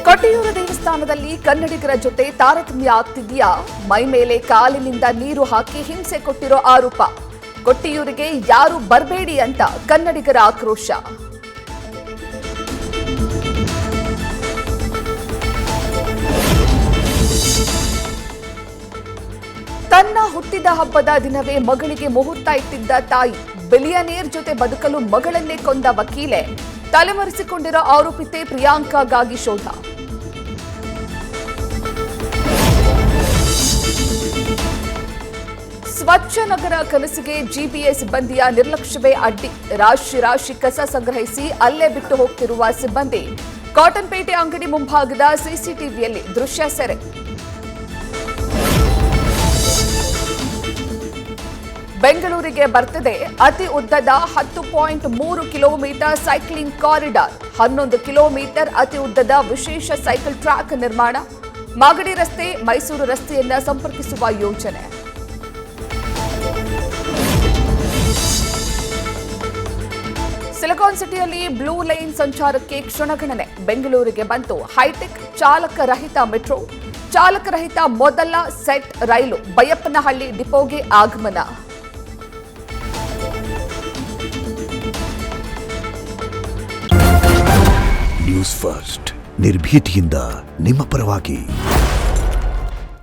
ಕೊಟ್ಟಿಯೂರು ದೇವಸ್ಥಾನದಲ್ಲಿ ಕನ್ನಡಿಗರ ಜೊತೆ ತಾರತಮ್ಯ ಆಗ್ತಿದೆಯಾ? ಮೈ ಮೇಲೆ ಕಾಲಿನಿಂದ ನೀರು ಹಾಕಿ ಹಿಂಸೆ ಕೊಟ್ಟಿರೋ ಆರೋಪ. ಕೊಟ್ಟಿಯೂರಿಗೆ ಯಾರು ಬರಬೇಡಿ ಅಂತ ಕನ್ನಡಿಗರ ಆಕ್ರೋಶ. ತನ್ನ ಹುಟ್ಟಿದ ಹಬ್ಬದ ದಿನವೇ ಮಗಳಿಗೆ ಮುಹೂರ್ತ ಇಟ್ಟಿದ್ದ ತಾಯಿ, ಬಿಲಿಯನೇರ್ ಜೊತೆ ಬದುಕಲು ಮಗಳನ್ನೇ ಕೊಂದ ವಕೀಲೆ, ತಲೆಮರೆಸಿಕೊಂಡಿರೋ ಆರೋಪಿತೆ ಪ್ರಿಯಾಂಕಾಗಾಗಿ ಶೋಧ. ಸ್ವಚ್ಛ ನಗರ ಕನಸಿಗೆ ಜಿಬಿಎ ಸಿಬ್ಬಂದಿಯ ನಿರ್ಲಕ್ಷ್ಯವೇ ಅಡ್ಡಿ. ರಾಶಿ ಕಸ ಸಂಗ್ರಹಿಸಿ ಅಲ್ಲೇ ಬಿಟ್ಟು ಹೋಗ್ತಿರುವ ಸಿಬ್ಬಂದಿ. ಕಾಟನ್ಪೇಟೆ ಅಂಗಡಿ ಮುಂಭಾಗದ ಸಿಸಿಟಿವಿಯಲ್ಲಿ ದೃಶ್ಯ ಸೆರೆ. ಬೆಂಗಳೂರಿಗೆ ಬರ್ತಿದೆ ಅತಿ ಉದ್ದದ 10.3 ಕಿಲೋಮೀಟರ್ ಸೈಕ್ಲಿಂಗ್ ಕಾರಿಡಾರ್. 11 ಕಿಲೋಮೀಟರ್ ಅತಿ ಉದ್ದದ ವಿಶೇಷ ಸೈಕಲ್ ಟ್ರ್ಯಾಕ್ ನಿರ್ಮಾಣ. ಮಾಗಡಿ ರಸ್ತೆ ಮೈಸೂರು ರಸ್ತೆಯನ್ನ ಸಂಪರ್ಕಿಸುವ ಯೋಜನೆ. ಸಿಲಿಕಾನ್ ಸಿಟಿಯಲ್ಲಿ ಬ್ಲೂ ಲೈನ್ ಸಂಚಾರಕ್ಕೆ ಕ್ಷಣಗಣನೆ. ಬೆಂಗಳೂರಿಗೆ ಬಂತು ಹೈಟೆಕ್ ಚಾಲಕರಹಿತ ಮೆಟ್ರೋ. ಚಾಲಕರಹಿತ ಮೊದಲ ಸೆಟ್ ರೈಲು ಬೈಯಪ್ಪನಹಳ್ಳಿ ಡಿಪೋಗೆ ಆಗಮನ. ನ್ಯೂಸ್ ಫಸ್ಟ್, ನಿರ್ಭೀತಿಯಿಂದ ನಿಮ್ಮ ಪರವಾಗಿ.